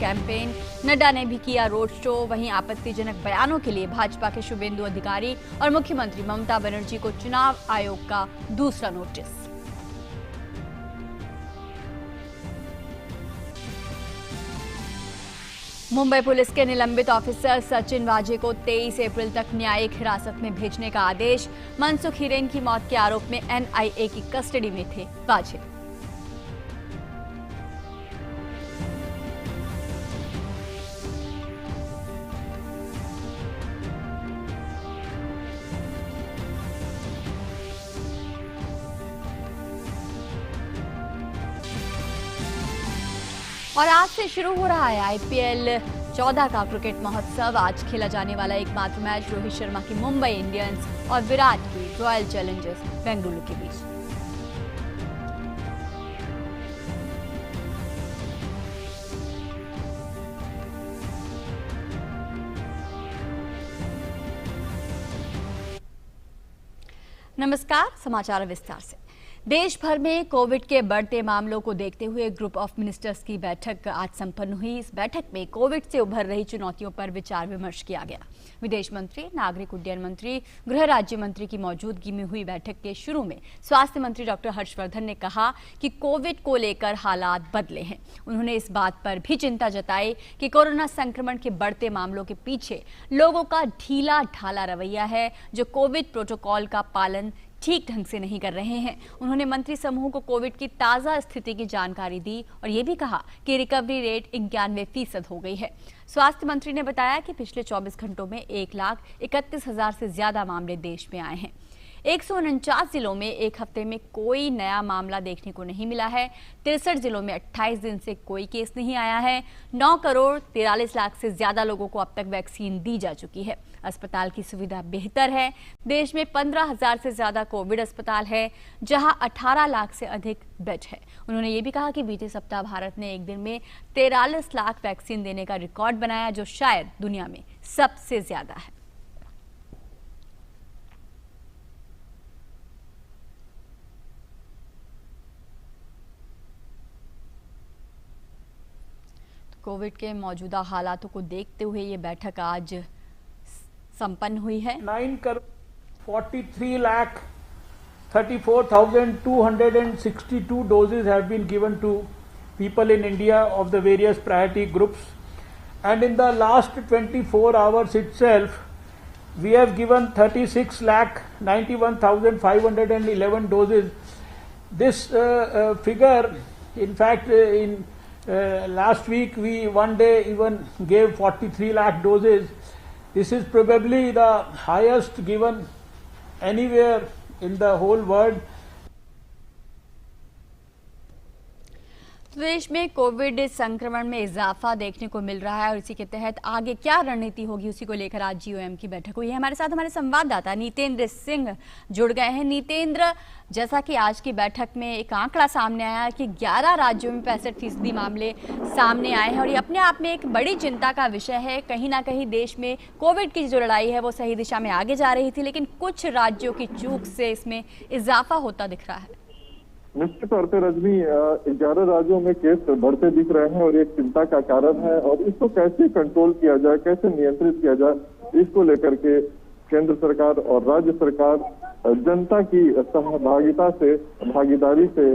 Campaign, Nadda ने भी किया रोड शो। वहीं आपत्तिजनक बयानों के लिए भाजपा के शुभेंदु अधिकारी और मुख्यमंत्री ममता बनर्जी को चुनाव आयोग का दूसरा नोटिस। मुंबई पुलिस के निलंबित ऑफिसर सचिन वाजे को 23 अप्रैल तक न्यायिक हिरासत में भेजने का आदेश। मनसुख हिरेन की मौत के आरोप में एनआईए की कस्टडी में थे वाजे। और आज से शुरू हो रहा है आईपीएल 14 का क्रिकेट महोत्सव। आज खेला जाने वाला एकमात्र मैच रोहित शर्मा की मुंबई इंडियंस और विराट की रॉयल चैलेंजर्स बेंगलुरु के बीच। नमस्कार, समाचार विस्तार से। देश भर में कोविड के बढ़ते मामलों को देखते हुए ग्रुप ऑफ मिनिस्टर्स की बैठक आज संपन्न हुई। इस बैठक में कोविड से उभर रही चुनौतियों पर विचार विमर्श किया गया। विदेश मंत्री, नागरिक उड्डयन मंत्री, गृह राज्य मंत्री की मौजूदगी में हुई बैठक के शुरू में स्वास्थ्य मंत्री डॉक्टर हर्षवर्धन ने कहा कि कोविड को लेकर हालात बदले हैं। उन्होंने इस बात पर भी चिंता जताई कि कोरोना संक्रमण के बढ़ते मामलों के पीछे लोगों का ढीला ढाला रवैया है, जो कोविड प्रोटोकॉल का पालन ठीक ढंग से नहीं कर रहे हैं। उन्होंने मंत्री समूह को कोविड की ताजा स्थिति की जानकारी दी और ये भी कहा कि रिकवरी रेट 91% हो गई है। स्वास्थ्य मंत्री ने बताया कि पिछले 24 घंटों में 1,31,000 से ज्यादा मामले देश में आए हैं। 149 जिलों में एक हफ्ते में कोई नया मामला देखने को नहीं मिला है। 63 जिलों में 28 दिन से कोई केस नहीं आया है। 9 करोड़ 43 लाख से ज्यादा लोगों को अब तक वैक्सीन दी जा चुकी है। अस्पताल की सुविधा बेहतर है। देश में 15,000 से ज्यादा कोविड अस्पताल है, जहां 18 लाख से अधिक बेड है। उन्होंने ये भी कहा कि बीते सप्ताह भारत ने एक दिन में 43 लाख वैक्सीन देने का रिकॉर्ड बनाया, जो शायद दुनिया में सबसे ज्यादा है। कोविड के मौजूदा हालातों को देखते हुए ये बैठक आज संपन्न हुई है। 9,43,34,262 doses have been given to people in India of the various priority groups, and in the last 24 hours itself we have given 36,91,511 doses. This figure, in fact, in last week we one day even gave 43 lakh doses. This is probably the highest given anywhere in the whole world. देश में Covid संक्रमण में इजाफा देखने को मिल रहा है और इसी के तहत आगे क्या रणनीति होगी, उसी को लेकर आज जीओएम की बैठक हुई है। हमारे साथ हमारे संवाददाता नीतेंद्र सिंह जुड़ गए हैं। नीतेंद्र, जैसा कि आज की बैठक में एक आंकड़ा सामने आया कि 11 राज्यों में 65% मामले सामने आए हैं और ये अपने आप में एक बड़ी चिंता का विषय है। कहीं ना कहीं देश में कोविड की जो लड़ाई है वो सही दिशा में आगे जा रही थी, लेकिन कुछ राज्यों की चूक से इसमें इजाफा होता दिख रहा है। निश्चित तौर पर रजनी, 11 राज्यों में केस बढ़ते दिख रहे हैं और एक चिंता का कारण है, और इसको कैसे कंट्रोल किया जाए, कैसे नियंत्रित किया जाए, इसको लेकर के केंद्र सरकार और राज्य सरकार जनता की सहभागिता से, भागीदारी से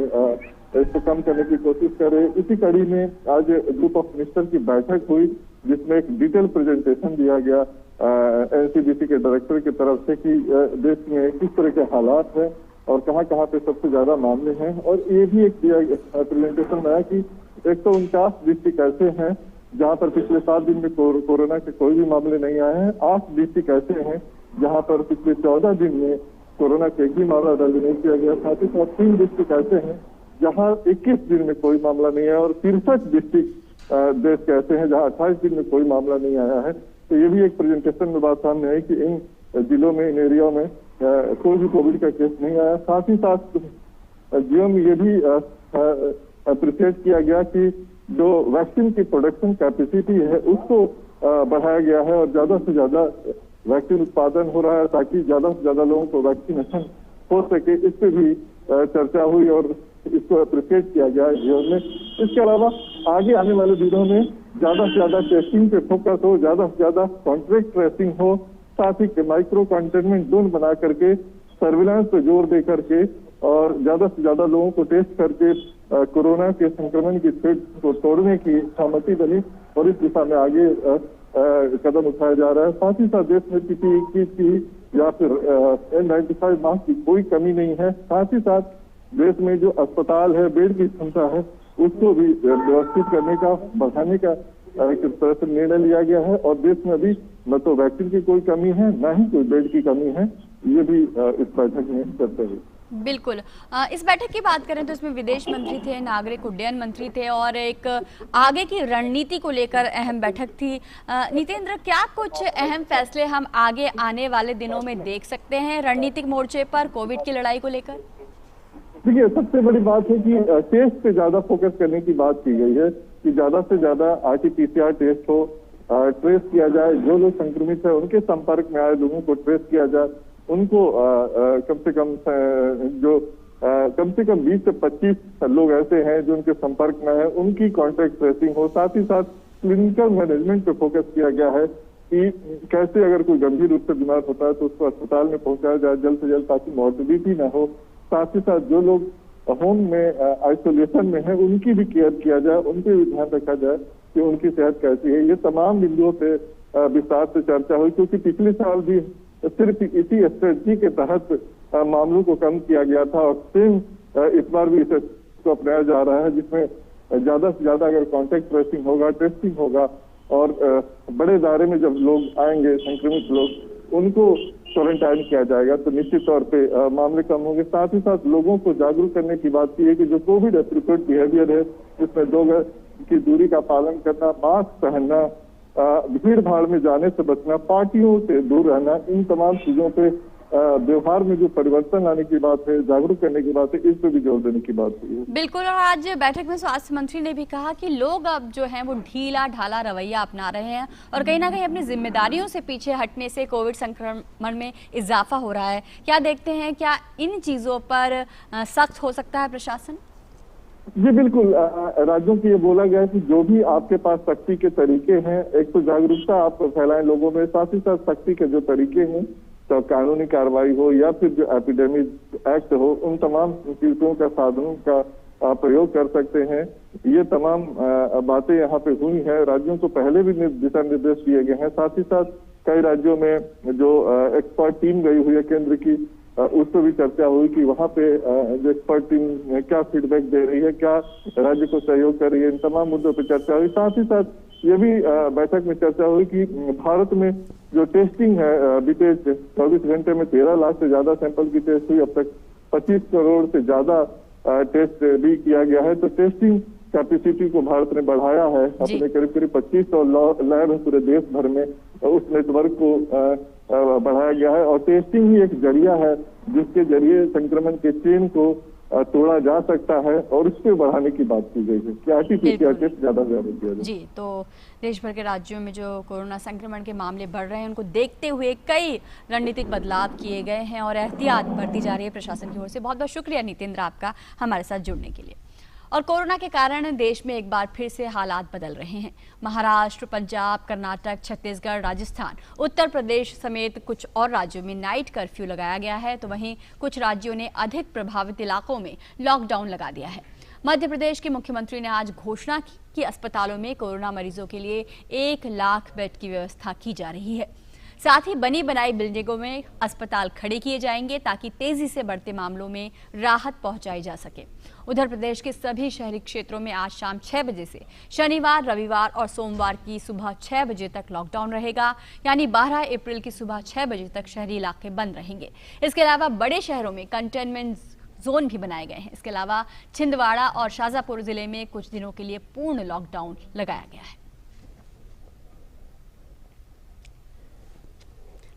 इसको कम करने की कोशिश करे। इसी कड़ी में आज ग्रुप ऑफ मिनिस्टर की बैठक हुई, जिसमें एक डिटेल प्रेजेंटेशन दिया गया एनसीडीसी के डायरेक्टर की तरफ से कि देश में किस तरह के हालात हैं और कहाँ कहाँ पे सबसे ज्यादा मामले हैं। और ये भी एक प्रेजेंटेशन में आया कि 149 डिस्ट्रिक्ट ऐसे हैं जहाँ पर पिछले 7 दिन में कोरोना के कोई भी मामले नहीं आए हैं। 8 डिस्ट्रिक्ट ऐसे हैं जहाँ पर पिछले 14 दिन में कोरोना का एक भी मामला दर्ज नहीं किया गया। साथ ही साथ 3 डिस्ट्रिक्ट ऐसे हैं जहाँ 21 दिन में कोई मामला नहीं आया, और 63 डिस्ट्रिक्ट देश के ऐसे हैं जहाँ 28 दिन में कोई मामला नहीं आया है। तो ये भी एक प्रेजेंटेशन में बात सामने आई कि इन जिलों में, इन एरिया में कोई भी कोविड का केस नहीं आया। साथ ही साथ जियो में ये भी अप्रिशिएट किया गया कि जो वैक्सीन की प्रोडक्शन कैपेसिटी है उसको बढ़ाया गया है और ज्यादा से ज्यादा वैक्सीन उत्पादन हो रहा है ताकि ज्यादा से ज्यादा लोगों को वैक्सीनेशन हो सके। इस पे भी चर्चा हुई और इसको अप्रिशिएट किया गया जियो में। इसके अलावा आगे आने वाले दिनों में ज्यादा से ज्यादा टेस्टिंग पे फोकस हो, ज्यादा से ज्यादा कॉन्ट्रैक्ट ट्रेसिंग हो, साथ ही माइक्रो कंटेनमेंट जोन बना करके सर्विलांस पे जोर दे करके और ज्यादा से ज्यादा लोगों को टेस्ट करके कोरोना के संक्रमण की थ्रेड को तोड़ने की सहमति बनी और इस दिशा में आगे कदम उठाया जा रहा है। साथ ही साथ देश में PPE की या फिर N95 मास्क की कोई कमी नहीं है। साथ ही साथ देश में जो अस्पताल है, बेड की क्षमता है, उसको भी व्यवस्थित करने का, बढ़ाने का एक तरह से निर्णय लिया गया है और देश में अभी न तो वैक्सीन की कोई कमी है, न ही कोई बेड की कमी है। ये भी इस बैठक में चर्चा हुई। बिल्कुल। इस बैठक की बात करें तो इसमें विदेश मंत्री थे, नागरिक उड्डयन मंत्री थे और एक आगे की रणनीति को लेकर अहम बैठक थी। नितेंद्र, क्या कुछ अहम फैसले हम आगे आने वाले दिनों में देख सकते हैं रणनीतिक मोर्चे पर कोविड की लड़ाई को लेकर? देखिए, सबसे बड़ी बात है कि टेस्ट पे ज्यादा फोकस करने की बात की गई है कि ज्यादा से ज्यादा RT-PCR टेस्ट हो, ट्रेस किया जाए, जो लोग संक्रमित है उनके संपर्क में आए लोगों को ट्रेस किया जाए, उनको कम से कम 20 से 25 लोग ऐसे हैं जो उनके संपर्क में है, उनकी कॉन्टैक्ट ट्रेसिंग हो। साथ ही साथ क्लिनिकल मैनेजमेंट पे फोकस किया गया है कि कैसे अगर कोई गंभीर रूप से बीमार होता है तो उसको अस्पताल में पहुंचाया जाए जल्द से जल्द ताकि मॉर्टिलिटी न हो। साथ ही साथ जो लोग होम में आइसोलेशन में है उनकी भी केयर किया जाए, उनके भी ध्यान रखा जाए कि उनकी सेहत कैसी है। ये तमाम बिंदुओं पे विस्तार से चर्चा हुई क्योंकि पिछले साल भी सिर्फ इसी स्ट्रेटजी के तहत मामलों को कम किया गया था और सेम इस बार भी इसे को अपनाया जा रहा है जिसमें ज्यादा से ज्यादा अगर कॉन्टैक्ट ट्रेसिंग होगा, टेस्टिंग होगा और बड़े दायरे में जब लोग आएंगे संक्रमित लोग उनको क्वारंटाइन किया जाएगा तो निश्चित तौर पे मामले कम होंगे। साथ ही साथ लोगों को जागरूक करने की बात की है कि जो कोविड एप्रोप्रिएट बिहेवियर है जिसमें 2 गज की दूरी का पालन करना, मास्क पहनना, भीड़ भाड़ में जाने से बचना, पार्टियों से दूर रहना, इन तमाम चीजों पे व्यवहार में जो परिवर्तन लाने की बात है, जागरूक करने की बात है, इस पे भी जोर देने की बात हुई है। बिल्कुल। और आज बैठक में स्वास्थ्य मंत्री ने भी कहा कि लोग अब जो हैं वो ढीला ढाला रवैया अपना रहे हैं और कहीं ना कहीं अपनी जिम्मेदारियों से पीछे हटने से कोविड संक्रमण में इजाफा हो रहा है। क्या देखते हैं, क्या इन चीजों पर सख्त हो सकता है प्रशासन? जी बिल्कुल, राज्यों की ये बोला गया है कि जो भी आपके पास सख्ती के तरीके हैं, एक तो जागरूकता आप फैलाएं लोगों में, साथ ही साथ सख्ती के जो तरीके हैं तो कानूनी कार्रवाई हो या फिर जो एपिडेमिक एक्ट हो, उन तमाम चीजों का, साधनों का प्रयोग कर सकते हैं। ये तमाम बातें यहाँ पे हुई हैं। राज्यों को पहले भी दिशा निर्देश दिए गए हैं। साथ ही साथ कई राज्यों में जो एक्सपर्ट टीम गई हुई है केंद्र की, उस पर भी चर्चा हुई कि वहाँ पे जो एक्सपर्ट टीम क्या फीडबैक दे रही है, क्या राज्य को सहयोग कर रही है, इन तमाम मुद्दों पर चर्चा हुई। साथ ही साथ ये भी बैठक में चर्चा हुई कि भारत में जो टेस्टिंग है, बीते 24 घंटे में 13 लाख से ज्यादा सैंपल की टेस्ट हुई, अब तक 25 करोड़ से ज्यादा टेस्ट भी किया गया है। तो टेस्टिंग कैपेसिटी को भारत ने बढ़ाया है, अपने करीब 2500 लैब है पूरे देश भर में, उस नेटवर्क को बढ़ाया गया है और टेस्टिंग ही एक जरिया है जिसके जरिए संक्रमण के चेन को तोड़ा जा सकता है और इसको बढ़ाने की बात की गई है कि RT-PCR टेस्ट ज्यादा से ज्यादा किया जाए। जी, तो देश भर के राज्यों में जो कोरोना संक्रमण के मामले बढ़ रहे हैं उनको देखते हुए कई रणनीतिक बदलाव किए गए हैं और एहतियात बरती जा रही है प्रशासन की ओर से। बहुत बहुत शुक्रिया नितेंद्र आपका हमारे साथ जुड़ने के लिए। और कोरोना के कारण देश में एक बार फिर से हालात बदल रहे हैं। महाराष्ट्र, पंजाब, कर्नाटक, छत्तीसगढ़, राजस्थान, उत्तर प्रदेश समेत कुछ और राज्यों में नाइट कर्फ्यू लगाया गया है, तो वहीं कुछ राज्यों ने अधिक प्रभावित इलाकों में लॉकडाउन लगा दिया है। मध्य प्रदेश के मुख्यमंत्री ने आज घोषणा की कि अस्पतालों में कोरोना मरीजों के लिए 1 लाख बेड की व्यवस्था की जा रही है। साथ ही बनी बनाई बिल्डिंगों में अस्पताल खड़े किए जाएंगे ताकि तेजी से बढ़ते मामलों में राहत पहुंचाई जा सके। उधर प्रदेश के सभी शहरी क्षेत्रों में आज शाम 6 बजे से शनिवार, रविवार और सोमवार की सुबह 6 बजे तक लॉकडाउन रहेगा, यानी 12 अप्रैल की सुबह 6 बजे तक शहरी इलाके बंद रहेंगे। इसके अलावा बड़े शहरों में कंटेनमेंट जोन भी बनाए गए हैं। इसके अलावा छिंदवाड़ा और शाजापुर जिले में कुछ दिनों के लिए पूर्ण लॉकडाउन लगाया गया है।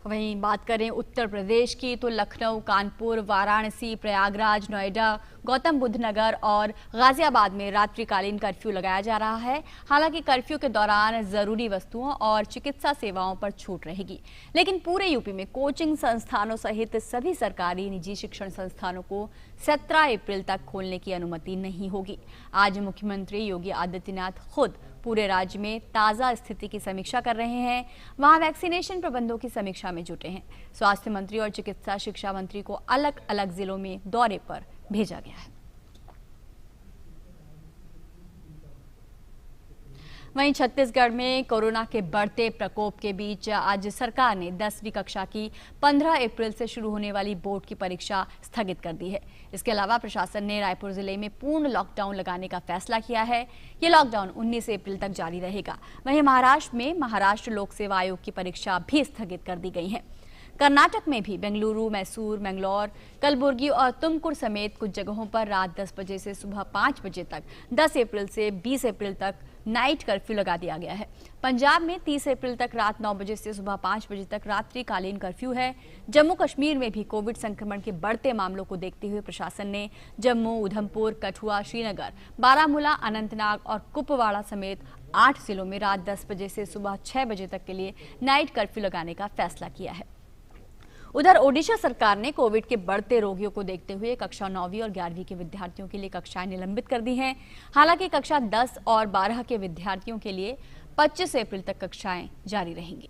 वहीं बात करें उत्तर प्रदेश की तो लखनऊ, कानपुर, वाराणसी, प्रयागराज, नोएडा, गौतम बुद्ध नगर और गाजियाबाद में रात्रिकालीन कर्फ्यू लगाया जा रहा है। हालांकि कर्फ्यू के दौरान जरूरी वस्तुओं और चिकित्सा सेवाओं पर छूट रहेगी, लेकिन पूरे यूपी में कोचिंग संस्थानों सहित सभी सरकारी निजी शिक्षण संस्थानों को 17 अप्रैल तक खोलने की अनुमति नहीं होगी। आज मुख्यमंत्री योगी आदित्यनाथ खुद पूरे राज्य में ताज़ा स्थिति की समीक्षा कर रहे हैं। वहां वैक्सीनेशन प्रबंधों की समीक्षा में जुटे हैं। स्वास्थ्य मंत्री और चिकित्सा शिक्षा मंत्री को अलग अलग जिलों में दौरे पर भेजा गया है। वहीं छत्तीसगढ़ में कोरोना के बढ़ते प्रकोप के बीच आज सरकार ने 10वीं कक्षा की 15 अप्रैल से शुरू होने वाली बोर्ड की परीक्षा स्थगित कर दी है। इसके अलावा प्रशासन ने रायपुर जिले में पूर्ण लॉकडाउन लगाने का फैसला किया है। ये लॉकडाउन 19 अप्रैल तक जारी रहेगा। वहीं महाराष्ट्र में महाराष्ट्र लोक सेवा आयोग की परीक्षा भी स्थगित कर दी गई है। कर्नाटक में भी बेंगलुरु, मैसूर, मैंगलोर, कलबुर्गी और तुमकुर समेत कुछ जगहों पर रात 10 बजे से सुबह 5 बजे तक 10 अप्रैल से 20 अप्रैल तक नाइट कर्फ्यू लगा दिया गया है। पंजाब में 30 अप्रैल तक रात 9 बजे से सुबह 5 बजे तक रात्रिकालीन कर्फ्यू है। जम्मू कश्मीर में भी कोविड संक्रमण के बढ़ते मामलों को देखते हुए प्रशासन ने जम्मू, उधमपुर, कठुआ, श्रीनगर, बारामूला, अनंतनाग और कुपवाड़ा समेत 8 जिलों में रात 10 बजे से सुबह 6 बजे तक के लिए नाइट कर्फ्यू लगाने का फैसला किया है। उधर ओडिशा सरकार ने कोविड के बढ़ते रोगियों को देखते हुए कक्षा 9वीं और 11वीं के विद्यार्थियों के लिए कक्षाएं निलंबित कर दी हैं। हालांकि कक्षा 10 और 12 के विद्यार्थियों के लिए 25 अप्रैल तक कक्षाएं जारी रहेंगी।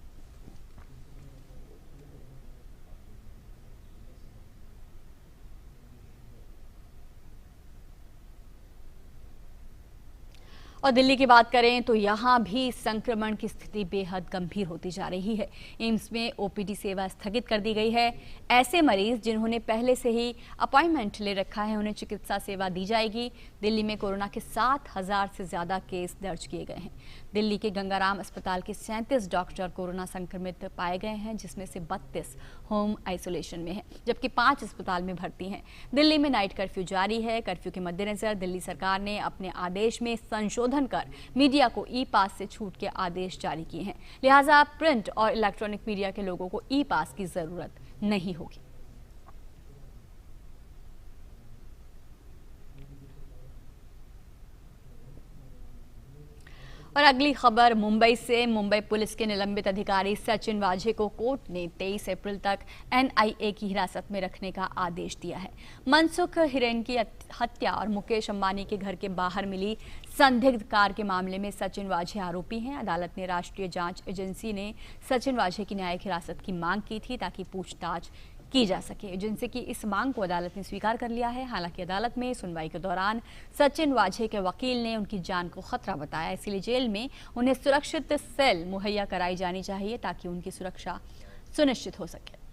और दिल्ली की बात करें तो यहां भी संक्रमण की स्थिति बेहद गंभीर होती जा रही है। एम्स में ओपीडी सेवा स्थगित कर दी गई है। ऐसे मरीज जिन्होंने पहले से ही अपॉइंटमेंट ले रखा है उन्हें चिकित्सा सेवा दी जाएगी। दिल्ली में कोरोना के 7,000 से ज्यादा केस दर्ज किए गए हैं। दिल्ली के गंगाराम अस्पताल के 37 डॉक्टर कोरोना संक्रमित पाए गए हैं, जिसमें से 32 होम आइसोलेशन में हैं, जबकि 5 अस्पताल में भर्ती हैं। दिल्ली में नाइट कर्फ्यू जारी है। कर्फ्यू के मद्देनजर दिल्ली सरकार ने अपने आदेश में संशोधन कर मीडिया को ई पास से छूट के आदेश जारी किए हैं। लिहाजा प्रिंट और इलेक्ट्रॉनिक मीडिया के लोगों को ई पास की जरूरत नहीं होगी। और अगली खबर मुंबई से। मुंबई पुलिस के निलंबित अधिकारी सचिन वाझे को कोर्ट ने 23 अप्रैल तक एनआईए की हिरासत में रखने का आदेश दिया है। मनसुख हिरेन की हत्या और मुकेश अंबानी के घर के बाहर मिली संदिग्ध कार के मामले में सचिन वाझे आरोपी हैं। अदालत ने राष्ट्रीय जांच एजेंसी ने सचिन वाझे की न्यायिक हिरासत की मांग की थी ताकि पूछताछ की जा सके। एजेंसी की इस मांग को अदालत ने स्वीकार कर लिया है। हालांकि अदालत में सुनवाई के दौरान सचिन वाझे के वकील ने उनकी जान को खतरा बताया, इसलिए जेल में उन्हें सुरक्षित सेल मुहैया कराई जानी चाहिए ताकि उनकी सुरक्षा सुनिश्चित हो सके।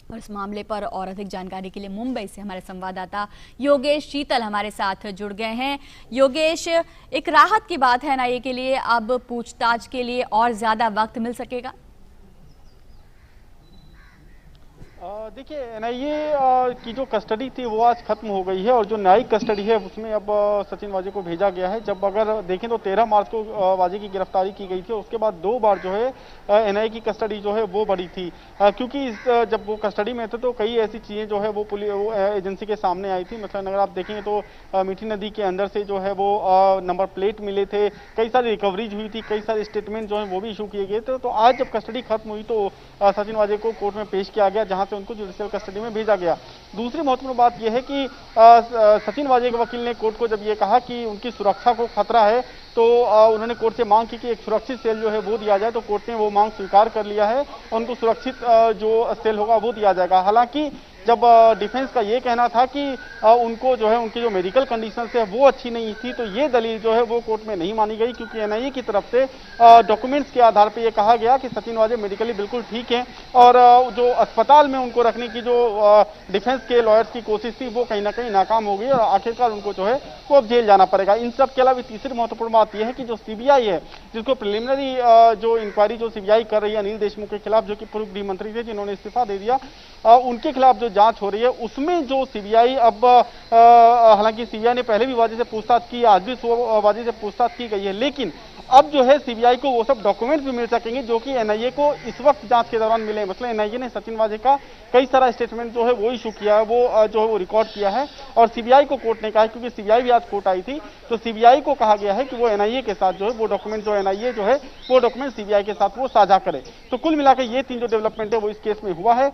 और इस मामले पर और अधिक जानकारी के लिए मुंबई से हमारे संवाददाता योगेश शीतल हमारे साथ जुड़ गए हैं। योगेश, एक राहत की बात है एनआईए के लिए, अब पूछताछ के लिए और ज्यादा वक्त मिल सकेगा? देखिए, एनआईए की जो कस्टडी थी वो आज खत्म हो गई है और जो न्यायिक कस्टडी है उसमें अब सचिन वाझे को भेजा गया है। जब अगर देखें तो 13 मार्च को वाझे की गिरफ्तारी की गई थी, उसके बाद 2 बार जो है एनआईए की कस्टडी जो है वो बढ़ी थी, क्योंकि जब वो कस्टडी में थे तो कई ऐसी चीज़ें जो है वो एजेंसी के सामने आई थी। मतलब अगर आप देखेंगे तो मीठी नदी के अंदर से जो है वो नंबर प्लेट मिले थे, कई सारी रिकवरीज हुई थी, कई सारे स्टेटमेंट जो है वो भी इशू किए गए थे। तो आज जब कस्टडी खत्म हुई तो सचिन वाझे को कोर्ट में पेश किया गया, जहां से उनको जुडिशियल कस्टडी में भेजा गया। दूसरी महत्वपूर्ण बात यह है कि सचिन वाझे के वकील ने कोर्ट को जब ये कहा कि उनकी सुरक्षा को खतरा है तो उन्होंने कोर्ट से मांग की कि एक सुरक्षित सेल जो है वो दिया जाए, तो कोर्ट ने वो मांग स्वीकार कर लिया है। उनको सुरक्षित जो सेल होगा वो दिया जाएगा। हालांकि जब डिफेंस का ये कहना था कि उनको जो है उनकी जो मेडिकल कंडीशंस है वो अच्छी नहीं थी, तो ये दलील जो है वो कोर्ट में नहीं मानी गई, क्योंकि एनआईए की तरफ से डॉक्यूमेंट्स के आधार पर यह कहा गया कि सचिन वाझे मेडिकली बिल्कुल ठीक हैं और जो अस्पताल में उनको रखने की जो डिफेंस के लॉयर्स की कोशिश थी वो कहीं ना कहीं नाकाम हो गई और आखिरकार उनको जो है वो अब जेल जाना पड़ेगा। इन सब के अलावा तीसरी महत्वपूर्ण बात यह है कि जो सीबीआई है, जिसको प्रिलिमिनरी जो इंक्वायरी जो सीबीआई कर रही है अनिल देशमुख के खिलाफ, जो कि पूर्व गृह मंत्री थे जिन्होंने इस्तीफा दे दिया, उनके खिलाफ जो जांच हो रही है उसमें जो सीबीआई अब हालांकि सीबीआई ने पहले भी वाझे से पूछताछ की, आज भी वाझे से पूछताछ की गई है, लेकिन अब जो है सीबीआई को वो सब डॉक्यूमेंट्स भी मिल सकेंगे जो कि एनआईए को इस वक्त जांच के दौरान मिले। मतलब एनआईए ने सचिन वाजे का कई सारा स्टेटमेंट जो है वो इशू किया है, वो जो है वो रिकॉर्ड किया है और सीबीआई को कोर्ट ने कहा है, क्योंकि सीबीआई भी आज कोर्ट आई थी, तो सीबीआई को कहा गया है कि वो एनआईए के साथ जो है वो डॉक्यूमेंट जो एनआईए जो है वो डॉक्यूमेंट सीबीआई के साथ वो साझा करे। तो कुल मिलाकर ये 3 जो डेवलपमेंट है वो इस केस में हुआ है।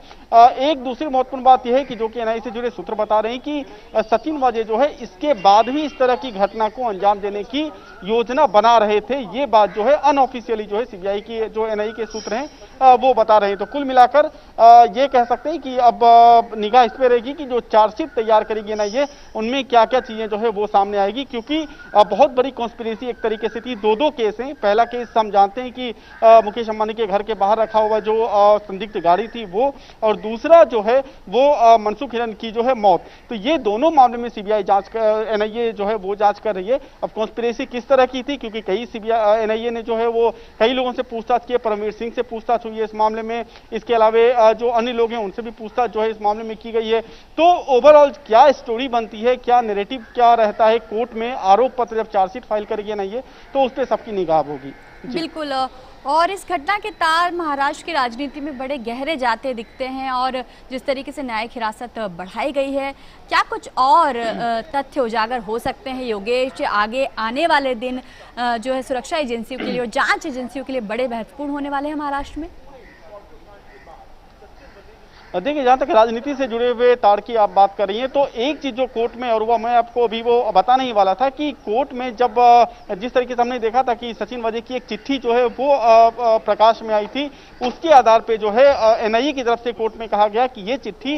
एक दूसरी महत्वपूर्ण बात यह है कि जो कि एनआईए से जुड़े सूत्र बता रहे हैं कि सचिन वाजे जो है इसके बाद भी इस तरह की घटना को अंजाम देने की योजना बना रहे थे। ये बात जो है अनऑफिशियली जो है सीबीआई की जो एनआईए के सूत्र हैं वो बता रहे हैं। तो कुल मिलाकर ये कह सकते हैं कि अब निगाह इस पे रहेगी कि जो चार्जशीट तैयार करेगी एनआईए उनमें क्या क्या चीजें जो है वो सामने आएगी, क्योंकि बहुत बड़ी कॉन्स्पिरेसी एक तरीके से थी। 2 केस हैं। पहला केस हम जानते हैं कि मुकेश अंबानी के घर के बाहर रखा हुआ जो संदिग्ध गाड़ी थी वो, और दूसरा जो है वो मनसुख हिरन की जो है मौत। तो ये दोनों मामले में सीबीआई जांच एनआईए जो है वो जांच कर रही है। अब कॉन्स्पिरेसी किस तरह की थी, क्योंकि कई सीबीआई एनआईए ने जो है वो कई लोगों से पूछताछ की, परमवीर सिंह से पूछताछ हुई है इस मामले में, इसके अलावा जो अन्य लोग हैं उनसे भी पूछताछ जो है इस मामले में की गई है। तो ओवरऑल क्या स्टोरी बनती है, क्या नैरेटिव क्या रहता है कोर्ट में, आरोप पत्र जब चार्जशीट फाइल करेगी एनआईए तो उस पर सबकी निगाह होगी। बिल्कुल। और इस घटना के तार महाराष्ट्र की राजनीति में बड़े गहरे जाते दिखते हैं और जिस तरीके से न्यायिक हिरासत बढ़ाई गई है, क्या कुछ और तथ्य उजागर हो सकते हैं योगेश? आगे आने वाले दिन जो है सुरक्षा एजेंसियों के लिए और जांच एजेंसियों के लिए बड़े महत्वपूर्ण होने वाले हैं महाराष्ट्र में। देखिए, जहां तक राजनीति से जुड़े हुए तार की आप बात कर रही हैं, तो एक चीज जो कोर्ट में और हुआ, मैं आपको अभी वो बताने ही वाला था कि कोर्ट में जब जिस तरीके से हमने देखा था कि सचिन वाजे की एक चिट्ठी जो है वो प्रकाश में आई थी, उसके आधार पे जो है एनआईए की तरफ से कोर्ट में कहा गया कि ये चिट्ठी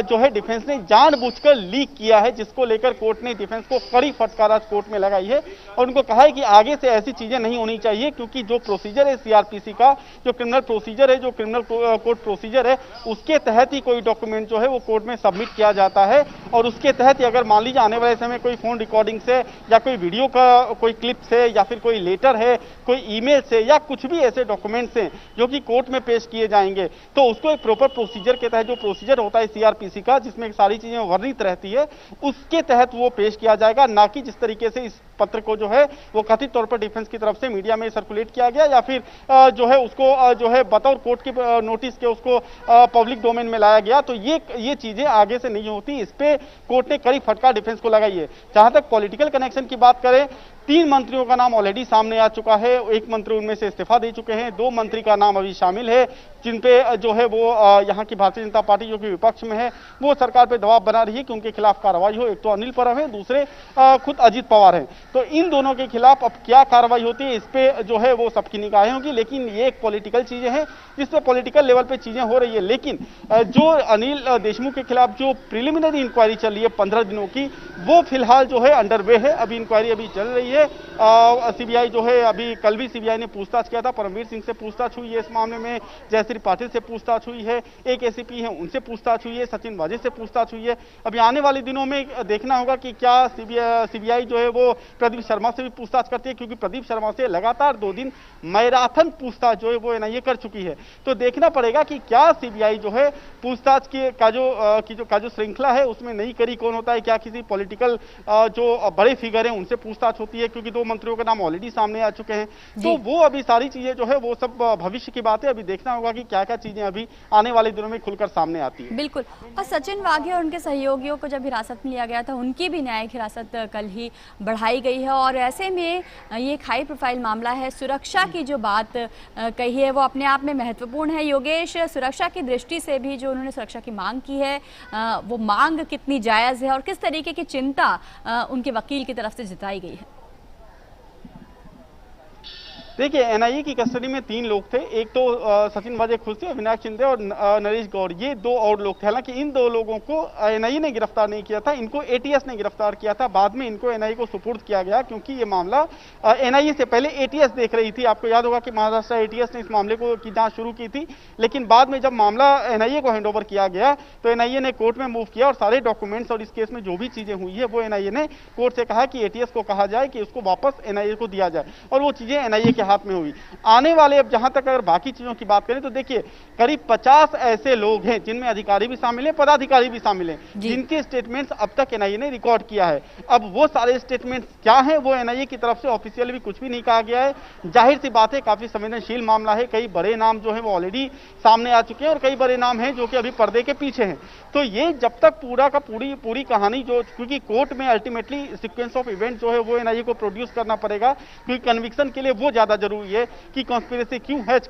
जो है डिफेंस ने जानबूझकर लीक किया है, जिसको लेकर कोर्ट ने डिफेंस को कड़ी फटकार आज कोर्ट में लगाई है और उनको कहा है कि आगे से ऐसी चीजें नहीं होनी चाहिए, क्योंकि जो प्रोसीजर है सीआरपीसी का, जो क्रिमिनल प्रोसीजर है, जो क्रिमिनल कोर्ट प्रोसीजर है, उसके तहत ही कोई डॉक्यूमेंट जो है वो कोर्ट में सबमिट किया जाता है और उसके तहत ही अगर मान लीजिए आने वाले समय कोई फोन रिकॉर्डिंग से या कोई वीडियो का कोई क्लिप से या फिर कोई लेटर है, कोई ईमेल से या कुछ भी ऐसे डॉक्यूमेंट्स हैं जो कि कोर्ट में पेश किए जाएंगे, तो उसको एक प्रॉपर प्रोसीजर के तहत, जो प्रोसीजर होता है सीआरपीसी का जिसमें सारी चीजें वर्णित रहती है, उसके तहत वो पेश किया जाएगा, ना कि जिस तरीके से इस पत्र को जो है वो कथित तौर पर डिफेंस की तरफ से मीडिया में सर्कुलेट किया गया या फिर जो है उसको जो है बतौर कोर्ट के नोटिस के उसको पब्लिक डोमेन में लाया गया। तो ये चीजें आगे से नहीं होती, इस पे कोर्ट ने कड़ी फटकार डिफेंस को लगाई है। जहां तक पॉलिटिकल कनेक्शन की बात करें, 3 मंत्रियों का नाम ऑलरेडी सामने आ चुका है, 1 मंत्री उनमें से इस्तीफा दे चुके हैं, 2 मंत्री का नाम अभी शामिल है जिन पे जो है वो यहाँ की भारतीय जनता पार्टी जो कि विपक्ष में है वो सरकार पे दबाव बना रही है कि उनके खिलाफ कार्रवाई हो। एक तो अनिल परब है, दूसरे खुद अजित पवार हैं। तो इन दोनों के खिलाफ अब क्या कार्रवाई होती है, इस पे जो है वो सबकी निगाहें होंगी, लेकिन ये एक पॉलिटिकल चीजें हैं जिसपे पॉलिटिकल लेवल पे चीजें हो रही है। लेकिन जो अनिल देशमुख के खिलाफ जो प्रिलिमिनरी इंक्वायरी चल रही है 15 दिनों की, वो फिलहाल जो है अंडरवे है, अभी इंक्वायरी अभी चल रही है। सीबीआई जो है अभी कल भी सीबीआई ने पूछताछ किया था, परमवीर सिंह से पूछताछ हुई है इस मामले में, जयश्री पाटिल से पूछताछ हुई है, एक एसीपी है उनसे पूछताछ हुई है, सचिन वाजे से पूछताछ हुई है। अभी आने वाले दिनों में देखना होगा कि क्या सीबीआई जो है वो प्रदीप शर्मा से भी पूछताछ करती है, क्योंकि प्रदीप शर्मा से लगातार 2 दिन मैराथन पूछताछ जो है वो एनआईए कर चुकी है। तो देखना पड़ेगा कि क्या सीबीआई जो है पूछताछ का जो श्रृंखला है उसमें नई कड़ी कौन होता है, क्या किसी पॉलिटिकल जो बड़े फिगर हैं उनसे पूछताछ होती है, क्योंकि 2 मंत्रियों का नाम ऑलरेडी सामने आ चुके हैं। तो वो अभी सारी चीजें जो है वो सब भविष्य की बात है, अभी देखना होगा कि क्या क्या चीजें अभी आने वाले दिनों में खुलकर सामने आती है। बिल्कुल। और सचिन वाघे और उनके सहयोगियों को जब हिरासत में लिया गया था, उनकी भी न्यायिक हिरासत कल ही बढ़ाई गई है और ऐसे में ये एक हाई प्रोफाइल मामला है। सुरक्षा की जो बात कही है वो अपने आप में महत्वपूर्ण है। योगेश, सुरक्षा की दृष्टि से भी जो उन्होंने सुरक्षा की मांग की है वो मांग कितनी जायज़ है और किस तरीके की चिंता उनके वकील की तरफ से जताई गई है? देखिए, एनआईए की कस्टडी में 3 लोग थे, एक तो सचिन वाजे खुद थे, अविनाश शिंदे और नरेश गौर, ये 2 और लोग थे। हालांकि इन 2 लोगों को एनआईए ने गिरफ्तार नहीं किया था, इनको एटीएस ने गिरफ्तार किया था। बाद में इनको एनआईए को सुपुर्द किया गया, क्योंकि ये मामला एनआईए से पहले एटीएस देख रही थी। आपको याद होगा कि महाराष्ट्र एटीएस ने इस मामले की जांच शुरू की थी, लेकिन बाद में जब मामला एनआईए को हैंड ओवर किया गया तो एनआईए ने कोर्ट में मूव किया और सारे डॉक्यूमेंट्स और इस केस में जो भी चीजें हुई है वो एनआईए ने कोर्ट से कहा कि एटीएस को कहा जाए कि उसको वापस एनआईए को दिया जाए और वो चीजें एनआईए के हाथ में हुई। आने वाले, अब जहां तक अगर बाकी चीजों की बात करें तो देखिए करीब 50 ऐसे लोग हैं जिनमें अधिकारी भी शामिल हैं, पदाधिकारी भी शामिल हैं, जिनके स्टेटमेंट्स अब तक एनआईए ने रिकॉर्ड किया है। अब वो सारे स्टेटमेंट्स क्या हैं, वो एनआईए की तरफ से ऑफिशियल भी कुछ भी नहीं कहा गया है। जाहिर सी बात है, काफी संवेदनशील मामला है, कई बड़े नाम जो है वो ऑलरेडी सामने आ चुके हैं और कई बड़े नाम हैं जो कि अभी पर्दे के पीछे हैं। तो ये जब तक पूरा का पूरी कहानी जो, क्योंकि कोर्ट में अल्टीमेटली सीक्वेंस ऑफ इवेंट जो है वो एनआईए को प्रोड्यूस करना पड़ेगा, क्योंकि कन्विक्शन के लिए वो ज्यादा जरूरी है कि कॉन्स्पिरेसी क्यों हैच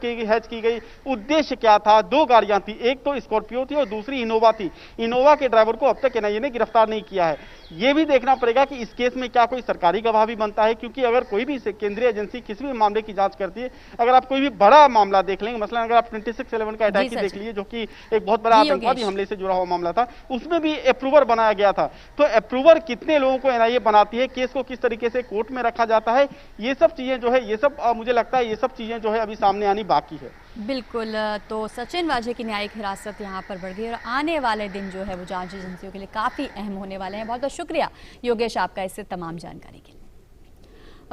की गई, उद्देश्य क्या था। 2 गाड़ियां थी, एक तो स्कॉर्पियो थी और दूसरी इनोवा थी। इनोवा के ड्राइवर को अब तक एनआईए ने गिरफ्तार नहीं किया है। ये भी देखना पड़ेगा कि इस केस में क्या कोई सरकारी गवाह भी बनता है, क्योंकि अगर कोई भी केंद्रीय एजेंसी किसी भी मामले की जांच करती है, अगर आप कोई भी बड़ा मामला देख लेंगे, मसलन अगर आप 26/11 का अटैक देख लीजिए, जो कि एक बहुत बड़ा आतंकवादी हमले से जुड़ा हुआ मामला था, उसमें भी अप्रूवर बनाया गया था। तो अप्रूवर कितने लोगों को एनआईए बनाती है, केस को किस तरीके से कोर्ट में रखा जाता है, ये सब चीजें जो है, ये सब मुझे लगता है ये सब चीजें जो है अभी सामने आनी बाकी है। बिल्कुल, तो सचिन वाजे की न्यायिक हिरासत यहाँ पर बढ़ गई और आने वाले दिन जो है वो जांच एजेंसियों के लिए काफ़ी अहम होने वाले हैं। बहुत बहुत शुक्रिया योगेश आपका इससे तमाम जानकारी के लिए।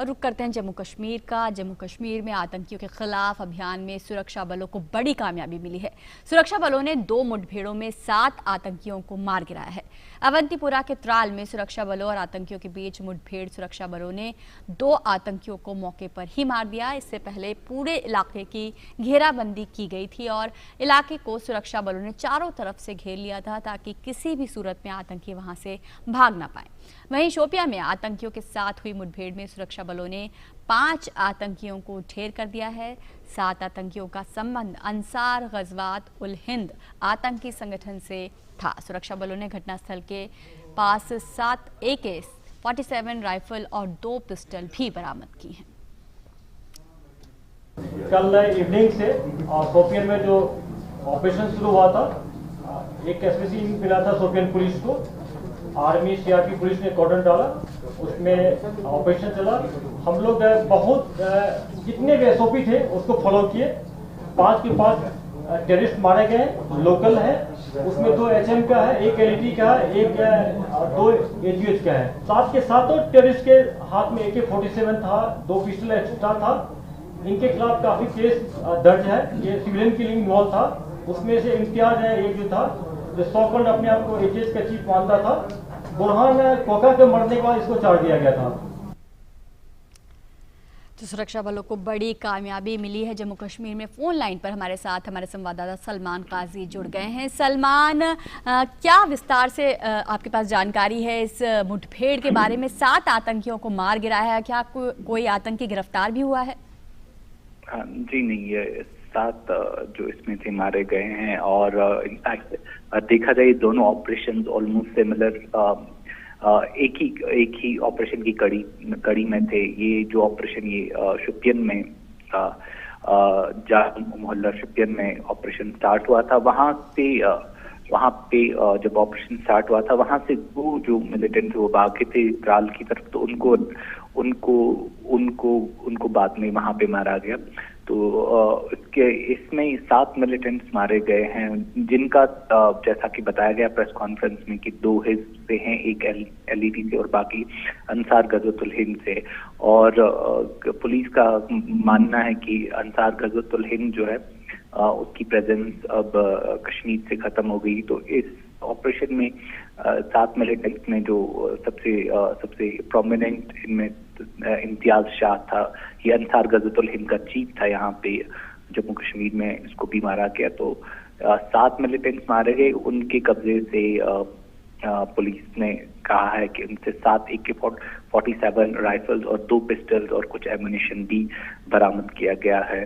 और रुक करते हैं जम्मू कश्मीर का। जम्मू कश्मीर में आतंकियों के खिलाफ अभियान में सुरक्षा बलों को बड़ी कामयाबी मिली है। सुरक्षा बलों ने 2 मुठभेड़ों में 7 आतंकियों को मार गिराया है। अवंतीपुरा के त्राल में सुरक्षा बलों और आतंकियों के बीच मुठभेड़, सुरक्षा बलों ने 2 आतंकियों को मौके पर ही मार दिया। इससे पहले पूरे इलाके की घेराबंदी की गई थी और इलाके को सुरक्षा बलों ने चारों तरफ से घेर लिया था ताकि किसी भी सूरत में आतंकी वहां से भाग ना पाए। वहीं शोपियां में आतंकियों के साथ हुई मुठभेड़ में सुरक्षा बलों ने 5 आतंकियों को ढेर कर दिया है। 7 आतंकियों का संबंध अंसार गज़वात उल हिंद आतंकी संगठन से था। सुरक्षा बलों ने घटनास्थल के पास 7 AK-47 राइफल और 2 पिस्टल भी बरामद की हैं। कल इवनिंग से शोपियान में जो ऑपरेशन शुरू हुआ था, एक एसपीसी मिला था शोपियान पुलिस को, आर्मी सीआरपी पुलिस ने कॉर्डन डाला, उसमें ऑपरेशन चला। हम लोग बहुत जितने भी एसओपी थे उसको फॉलो किए। 5 के 5 टेररिस्ट मारे गए, लोकल है, उसमें 2 HM का है, 1 LET का है, 2 AGH का है। 7 के 7 टेररिस्ट के हाथ में AK-47 था, 2 पिस्टल एक्स्ट्रा था। इनके खिलाफ काफी केस दर्ज है। ये सिविलियन किलिंग इन्वॉल्व था। उसमें से इम्तियाज है एक जो था, जो सॉकल्ड अपने आप को AGH का चीफ मानता था। बुरहान कोका के मरने के बाद इसको चार दिया गया था। तो सुरक्षा बलों को बड़ी कामयाबी मिली है। जम्मू कश्मीर में फोन लाइन पर हमारे साथ हमारे संवाददाता सलमान काजी जुड़ गए हैं। सलमान, क्या विस्तार से आपके पास जानकारी है इस मुठभेड़ के बारे में? 7 आतंकियों को मार गिराया है, क्या कोई आतंकी गिरफ्तार भी हुआ है? जी नहीं, ये 7 जो इसमें थे मारे गए हैं और इनफैक्ट देखा जाए दोनों ऑपरेशन ऑलमोस्ट सिमिलर, एक ही ऑपरेशन की कड़ी में थे। ये जो ऑपरेशन ये शोपियान में जान मोहल्ला शोपियान में ऑपरेशन स्टार्ट हुआ था। वहां पे जब ऑपरेशन स्टार्ट हुआ था वहां से वो जो मिलिटेंट थे वो भागे थे त्राल की तरफ, तो उनको बाद में वहां पे मारा गया। तो इसमें 7 मिलिटेंट्स मारे गए हैं, जिनका जैसा कि बताया गया प्रेस कॉन्फ्रेंस में कि 2 हिज़्ब से हैं, एक LET से और बाकी अंसार गज़वतुल हिंद से। और पुलिस का मानना है कि अंसार गज़वतुल हिंद जो है उसकी प्रेजेंस अब कश्मीर से खत्म हो गई। तो इस ऑपरेशन में 7 मिलिटेंट्स में जो सबसे प्रोमिनेंट इनमें इम्तियाज शाह था। ये अंसार गज़वतुल हिंद का चीफ था यहाँ पे जम्मू कश्मीर में, इसको भी मारा गया। तो 7 मिलिटेंट्स मारे गए। उनके कब्जे से पुलिस ने कहा है कि उनसे 7 AK-47 राइफल्स और 2 पिस्टल्स और कुछ एमुनिशन भी बरामद किया गया है।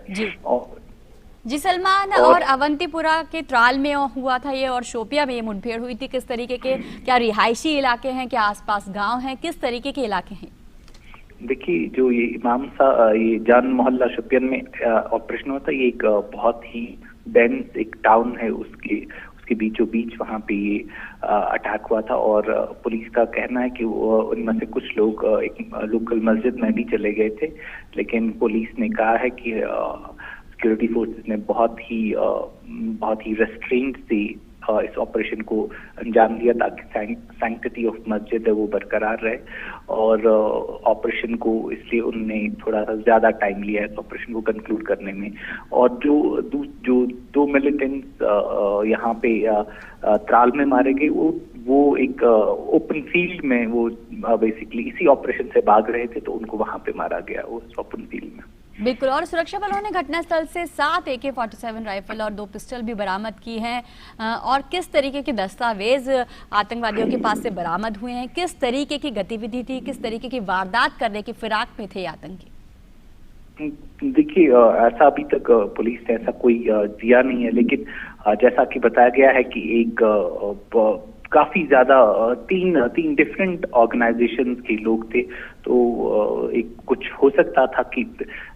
जी सलमान, और अवंतीपुरा के त्राल में हुआ था ये और शोपिया में ये मुठभेड़ हुई थी, किस तरीके के, क्या रिहायशी इलाके हैं, क्या आसपास गांव हैं, किस तरीके के इलाके हैं? देखिए, जो ये ये जान मोहल्ला शोपियान में ऑपरेशन हुआ था, ये एक बहुत ही डेंस एक टाउन है, उसके बीचों बीच वहाँ पे ये अटैक हुआ था। और पुलिस का कहना है कि उनमें से कुछ लोग एक लोकल मस्जिद में भी चले गए थे, लेकिन पुलिस ने कहा है कि सिक्योरिटी फोर्सेस ने बहुत ही रेस्ट्रेंट से इस ऑपरेशन को अंजाम दिया ताकि सैंक्टिटी ऑफ मस्जिद है वो बरकरार रहे, और ऑपरेशन को इसलिए उन्होंने थोड़ा सा ज्यादा टाइम लिया है ऑपरेशन को कंक्लूड करने में। और जो 2 मिलिटेंट्स यहाँ पे त्राल में मारे गए वो एक ओपन फील्ड में वो बेसिकली इसी ऑपरेशन से भाग रहे थे, तो उनको वहां पे मारा गया उस ओपन फील्ड में। बिल्कुल। और सुरक्षा बलों ने घटनास्थल से 7 AK-47 राइफल और 2 पिस्टल भी बरामद की हैं। और किस तरीके के दस्तावेज आतंकवादियों के पास से बरामद हुए हैं, किस तरीके की गतिविधि थी, किस तरीके की वारदात करने की फिराक में थे आतंकी? देखिए, ऐसा अभी तक पुलिस ने ऐसा कोई दिया नहीं है, लेकिन जैसा कि बताया गया है कि एक काफी ज्यादा तीन डिफरेंट ऑर्गेनाइजेशंस के लोग थे, तो एक कुछ हो सकता था कि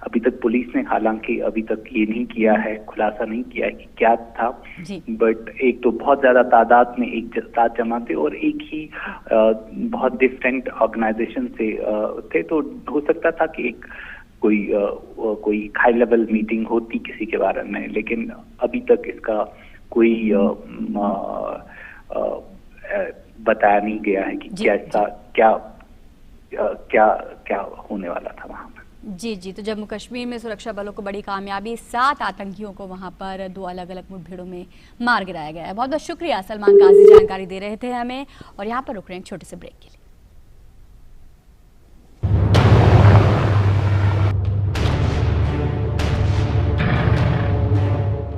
अभी तक पुलिस ने हालांकि अभी तक ये नहीं किया है, खुलासा नहीं किया है कि क्या था, बट एक तो बहुत ज्यादा तादाद में एक साथ जमा थे और एक ही बहुत डिफरेंट ऑर्गेनाइजेशन से थे, तो हो सकता था कि एक कोई हाई लेवल मीटिंग होती किसी के बारे में, लेकिन अभी तक इसका कोई बताया नहीं गया है कि क्या होने वाला था वहां पर। जी, तो जम्मू कश्मीर में सुरक्षा बलों को बड़ी कामयाबी, 7 आतंकियों को वहां पर 2 अलग-अलग मुठभेड़ों में मार गिराया गया है। बहुत बहुत शुक्रिया सलमान काजी, जानकारी दे रहे थे हमें। और यहाँ पर रुक रहे हैं छोटे से ब्रेक के लिए।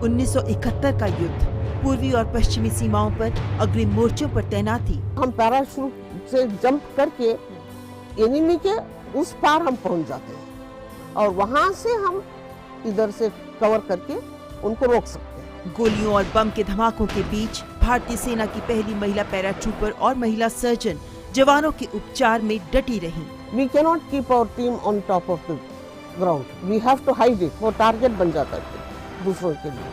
1971 का युद्ध, पूर्वी और पश्चिमी सीमाओं पर अग्रिम मोर्चों पर तैनाती। हम पैराशूट से जंप करके एनिमी के उस पार हम पहुंच जाते हैं और वहां से हम इधर से कवर करके उनको रोक सकते हैं। गोलियों और बम के धमाकों के बीच भारतीय सेना की पहली महिला पैराट्रूपर और महिला सर्जन जवानों के उपचार में डटी रहीं। We cannot keep our team on top of the ground. We have to hide it. वो टारगेट बन जाता है दूसरों के लिए,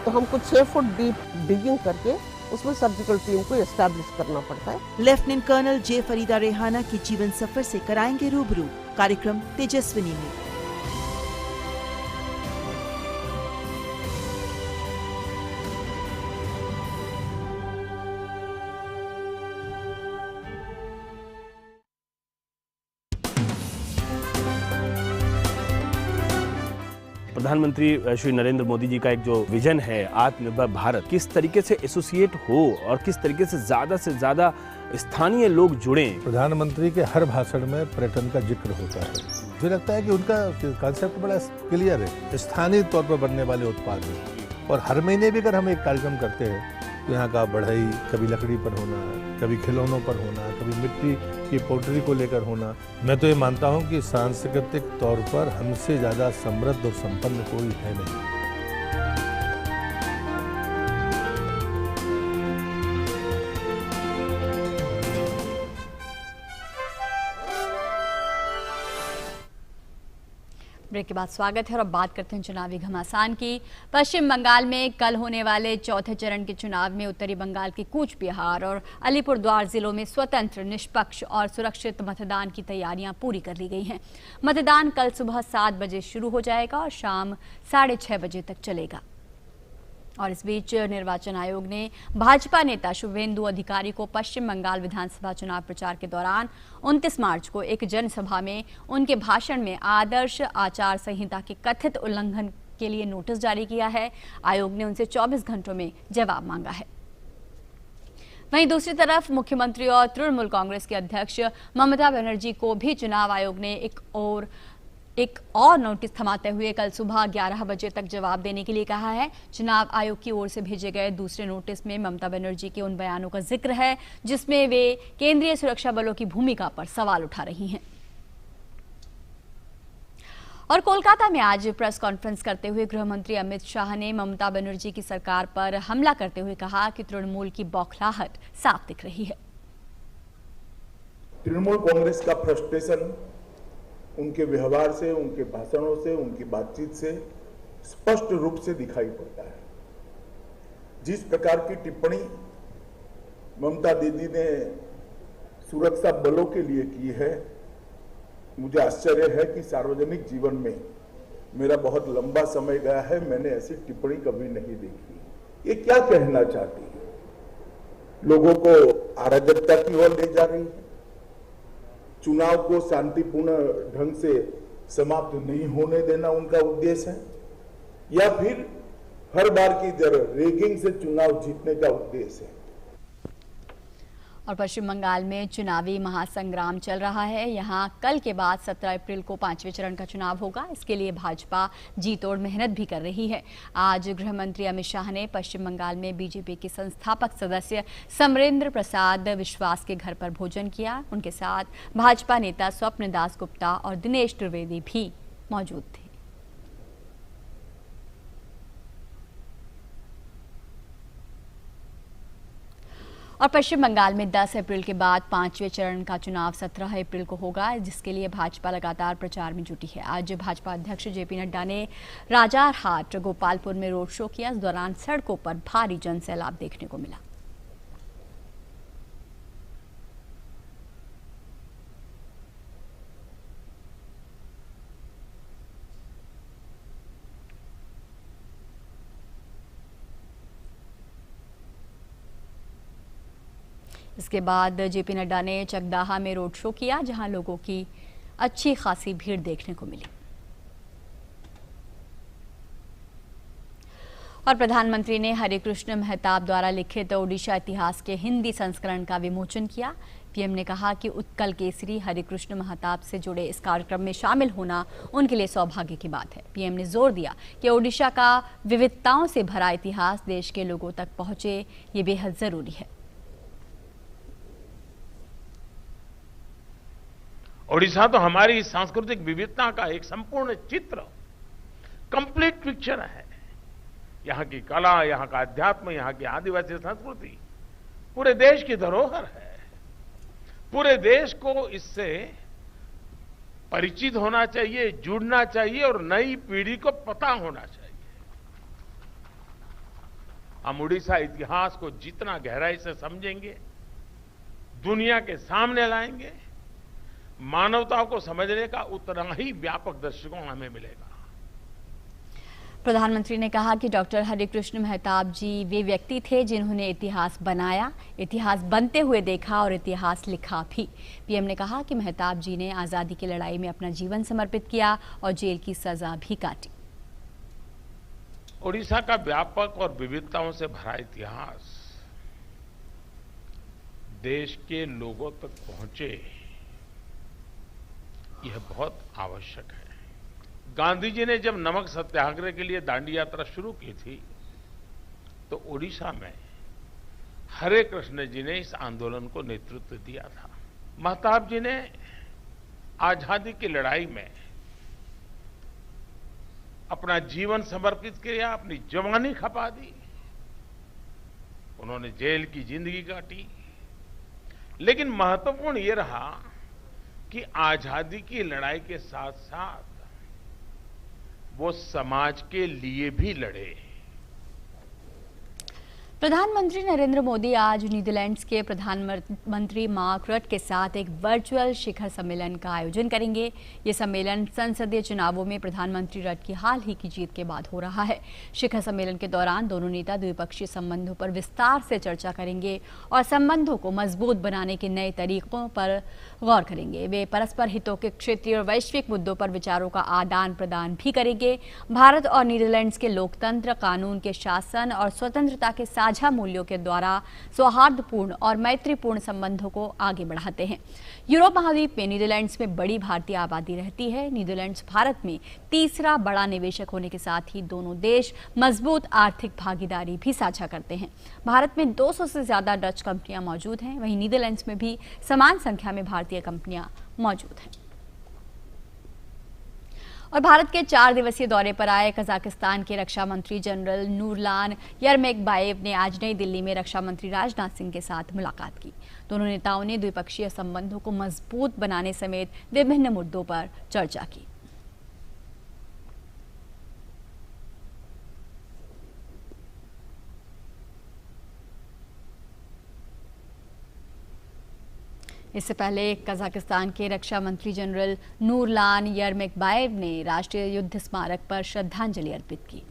तो हमको 6 फुट डीप डिगिंग करके उसमें सर्जिकल टीम को एस्टैब्लिश करना पड़ता है। Lieutenant colonel J Farida Rehana की जीवन सफर से कराएंगे रूबरू, कार्यक्रम तेजस्विनी में। प्रधानमंत्री श्री नरेंद्र मोदी जी का एक जो विजन है आत्मनिर्भर भारत, किस तरीके से एसोसिएट हो और किस तरीके से ज्यादा स्थानीय लोग जुड़े। प्रधानमंत्री के हर भाषण में पर्यटन का जिक्र होता है। मुझे लगता है कि उनका कॉन्सेप्ट बड़ा क्लियर है, स्थानीय तौर पर बनने वाले उत्पाद हैं। और हर महीने भी अगर हम एक कार्यक्रम करते हैं तो यहाँ का बढ़ई कभी लकड़ी पर होना, कभी खिलौनों पर होना, कभी मिट्टी की पोटरी को लेकर होना। मैं तो ये मानता हूँ कि सांस्कृतिक तौर पर हमसे ज़्यादा समृद्ध और संपन्न कोई है नहीं। ब्रेक के बाद स्वागत है और अब बात करते हैं चुनावी घमासान की। पश्चिम बंगाल में कल होने वाले चौथे चरण के चुनाव में उत्तरी बंगाल के कूच बिहार और अलीपुरद्वार जिलों में स्वतंत्र, निष्पक्ष और सुरक्षित मतदान की तैयारियां पूरी कर ली गई हैं। मतदान कल सुबह 7 बजे शुरू हो जाएगा और शाम 6:30 बजे तक चलेगा। और इस बीच निर्वाचन आयोग ने भाजपा नेता शुभेंदु अधिकारी को पश्चिम बंगाल विधानसभा चुनाव प्रचार के दौरान 29 मार्च को एक जनसभा में उनके भाषण में आदर्श आचार संहिता के कथित उल्लंघन के लिए नोटिस जारी किया है। आयोग ने उनसे 24 घंटों में जवाब मांगा है। वहीं दूसरी तरफ मुख्यमंत्री और तृणमूल कांग्रेस के अध्यक्ष ममता बनर्जी को भी चुनाव आयोग ने एक और नोटिस थमाते हुए कल सुबह 11 बजे तक जवाब देने के लिए कहा है। चुनाव आयोग की ओर से भेजे गए दूसरे नोटिस में ममता बनर्जी के उन बयानों का जिक्र है जिसमें वे केंद्रीय सुरक्षा बलों की भूमिका पर सवाल उठा रही हैं। और कोलकाता में आज प्रेस कॉन्फ्रेंस करते हुए गृह मंत्री अमित शाह ने ममता बनर्जी की सरकार पर हमला करते हुए कहा कि तृणमूल की बौखलाहट साफ दिख रही है। तृणमूल कांग्रेस का फ्रस्ट्रेशन उनके व्यवहार से, उनके भाषणों से, उनकी बातचीत से स्पष्ट रूप से दिखाई पड़ता है। जिस प्रकार की टिप्पणी ममता दीदी ने सुरक्षा बलों के लिए की है, मुझे आश्चर्य है कि सार्वजनिक जीवन में मेरा बहुत लंबा समय गया है, मैंने ऐसी टिप्पणी कभी नहीं देखी। ये क्या कहना चाहती है? लोगों को अराजकता की ओर ले जा रही है, चुनाव को शांतिपूर्ण ढंग से समाप्त नहीं होने देना उनका उद्देश्य है, या फिर हर बार की तरह रैगिंग से चुनाव जीतने का उद्देश्य है। और पश्चिम बंगाल में चुनावी महासंग्राम चल रहा है। यहां कल के बाद 17 अप्रैल को 5वें चरण का चुनाव होगा। इसके लिए भाजपा जी तोड़ मेहनत भी कर रही है। आज गृह मंत्री अमित शाह ने पश्चिम बंगाल में बीजेपी के संस्थापक सदस्य समरेंद्र प्रसाद विश्वास के घर पर भोजन किया। उनके साथ भाजपा नेता स्वप्न दास गुप्ता और दिनेश त्रिवेदी भी मौजूद थे। और पश्चिम बंगाल में 10 अप्रैल के बाद 5वें चरण का चुनाव 17 अप्रैल को होगा, जिसके लिए भाजपा लगातार प्रचार में जुटी है। आज भाजपा अध्यक्ष जेपी नड्डा ने राजारहाट गोपालपुर में रोड शो किया। इस दौरान सड़कों पर भारी जनसैलाब देखने को मिला। इसके बाद जेपी नड्डा ने चकदाहा में रोड शो किया, जहां लोगों की अच्छी खासी भीड़ देखने को मिली। और प्रधानमंत्री ने हरिकृष्ण मेहताब द्वारा लिखित ओडिशा इतिहास के हिंदी संस्करण का विमोचन किया। पीएम ने कहा कि उत्कल केसरी हरिकृष्ण मेहताब से जुड़े इस कार्यक्रम में शामिल होना उनके लिए सौभाग्य की बात है। पीएम ने जोर दिया कि ओडिशा का विविधताओं से भरा इतिहास देश के लोगों तक पहुंचे, ये बेहद जरूरी है। ओडिशा तो हमारी सांस्कृतिक विविधता का एक संपूर्ण चित्र, कंप्लीट पिक्चर है। यहाँ की कला, यहाँ का अध्यात्म, यहाँ की आदिवासी संस्कृति पूरे देश की धरोहर है। पूरे देश को इससे परिचित होना चाहिए, जुड़ना चाहिए और नई पीढ़ी को पता होना चाहिए। हम उड़ीसा इतिहास को जितना गहराई से समझेंगे, दुनिया के सामने लाएंगे, मानवता को समझने का उतना ही व्यापक दृष्टिकोण हमें मिलेगा। प्रधानमंत्री ने कहा कि डॉक्टर हरिकृष्ण मेहताब जी वे व्यक्ति थे जिन्होंने इतिहास बनाया, इतिहास बनते हुए देखा और इतिहास लिखा भी। पीएम ने कहा कि मेहताब जी ने आजादी की लड़ाई में अपना जीवन समर्पित किया और जेल की सजा भी काटी। ओडिशा का व्यापक और विविधताओं से भरा इतिहास देश के लोगों तक पहुंचे, यह बहुत आवश्यक है। गांधी जी ने जब नमक सत्याग्रह के लिए दांडी यात्रा शुरू की थी, तो ओडिशा में हरे कृष्ण जी ने इस आंदोलन को नेतृत्व दिया था। मेहताब जी ने आजादी की लड़ाई में अपना जीवन समर्पित किया, अपनी जवानी खपा दी। उन्होंने जेल की जिंदगी काटी, लेकिन महत्वपूर्ण यह रहा कि आजादी की लड़ाई के साथ साथ वो समाज के लिए भी लड़े। प्रधानमंत्री नरेंद्र मोदी आज नीदरलैंड्स के प्रधानमंत्री मार्क रट के साथ एक वर्चुअल शिखर सम्मेलन का आयोजन करेंगे। ये सम्मेलन संसदीय चुनावों में प्रधानमंत्री रट की हाल ही की जीत के बाद हो रहा है। शिखर सम्मेलन के दौरान दोनों नेता द्विपक्षीय संबंधों पर विस्तार से चर्चा करेंगे और संबंधों को मजबूत बनाने के नए तरीकों पर गौर करेंगे। वे परस्पर हितों के क्षेत्रीय और वैश्विक मुद्दों पर विचारों का आदान प्रदान भी करेंगे। भारत और नीदरलैंड्स के लोकतंत्र, कानून के शासन और स्वतंत्रता के साझा मूल्यों के द्वारा सौहार्दपूर्ण और मैत्रीपूर्ण संबंधों को आगे बढ़ाते हैं। यूरोप महाद्वीप में नीदरलैंड्स में बड़ी भारतीय आबादी रहती है। नीदरलैंड्स भारत में तीसरा बड़ा निवेशक होने के साथ ही दोनों देश मजबूत आर्थिक भागीदारी भी साझा करते हैं। भारत में 200 से ज्यादा डच कंपनियां मौजूद हैं, वहीं नीदरलैंड्स में भी समान संख्या में भारतीय कंपनियां मौजूद हैं। और भारत के 4 दिवसीय दौरे पर आए कजाकिस्तान के रक्षा मंत्री जनरल नूरलान यरमेकबाएव ने आज नई दिल्ली में रक्षा मंत्री राजनाथ सिंह के साथ मुलाकात की। दोनों नेताओं ने द्विपक्षीय संबंधों को मजबूत बनाने समेत विभिन्न मुद्दों पर चर्चा की। इससे पहले कजाकिस्तान के रक्षा मंत्री जनरल नूरलान यरमेकबाएव ने राष्ट्रीय युद्ध स्मारक पर श्रद्धांजलि अर्पित की।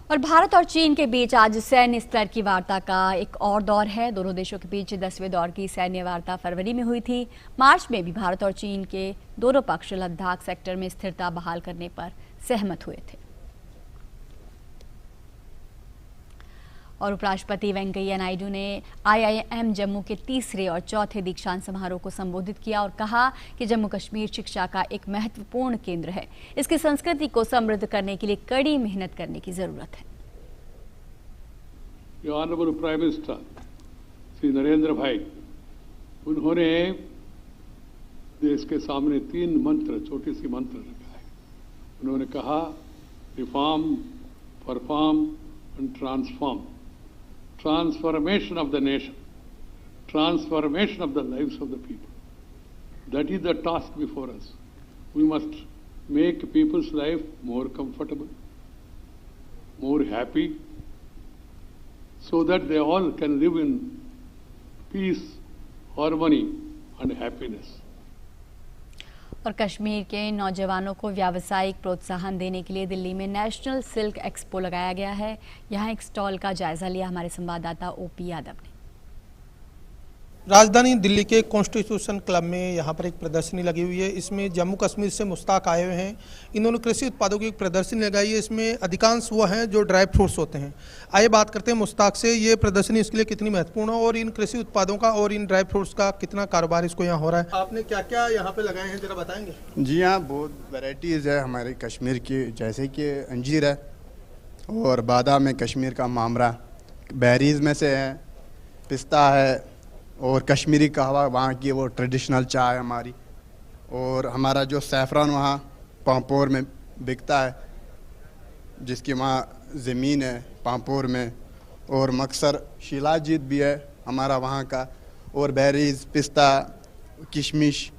और भारत और चीन के बीच आज सैन्य स्तर की वार्ता का एक और दौर है। दोनों देशों के बीच 10वें दौर की सैन्य वार्ता फरवरी में हुई थी। मार्च में भी भारत और चीन के दोनों पक्ष लद्दाख सेक्टर में स्थिरता बहाल करने पर सहमत हुए थे। और उपराष्ट्रपति वेंकैया नायडू ने IIM जम्मू के तीसरे और चौथे दीक्षांत समारोह को संबोधित किया और कहा कि जम्मू कश्मीर शिक्षा का एक महत्वपूर्ण केंद्र है। इसकी संस्कृति को समृद्ध करने के लिए कड़ी मेहनत करने की जरूरत है। Honourable prime minister Shri Narendra भाई, उन्होंने देश के सामने 3 मंत्र, छोटी सी मंत्र रखा है। उन्होंने कहा reform, perform and transform. Transformation of the nation, transformation of the lives of the people. That is the task before us. We must make people's life more comfortable, more happy, so that they all can live in peace, harmony and happiness. और कश्मीर के नौजवानों को व्यावसायिक प्रोत्साहन देने के लिए दिल्ली में नेशनल सिल्क एक्सपो लगाया गया है। यहाँ एक स्टॉल का जायजा लिया हमारे संवाददाता OP यादव ने। राजधानी दिल्ली के कॉन्स्टिट्यूशन क्लब में यहाँ पर एक प्रदर्शनी लगी हुई है। इसमें जम्मू कश्मीर से मुश्ताक आए हुए हैं। इन्होंने कृषि उत्पादों की एक प्रदर्शनी लगाई है। इसमें अधिकांश वो हैं जो ड्राई फ्रूट्स होते हैं। आइए बात करते हैं मुश्ताक से, ये प्रदर्शनी इसके लिए कितनी महत्वपूर्ण है और इन कृषि उत्पादों का और इन ड्राई फ्रूट्स का कितना कारोबार इसको यहाँ हो रहा है। आपने क्या क्या यहाँ पे लगाए हैं जरा बताएंगे। जी हाँ, बहुत वेराइटीज़ है हमारे कश्मीर की, जैसे कि अंजीर है और बादाम है, कश्मीर का मामरा, बेरीज में से है, पिस्ता है और कश्मीरी कहवा, वहाँ की वो ट्रेडिशनल चाय हमारी, और हमारा जो सैफरान वहाँ पांपोर में बिकता है, जिसकी वहाँ ज़मीन है पांपोर में, और मक्सर शिलाजीत भी है हमारा वहाँ का, और बेरीज, पिस्ता, किशमिश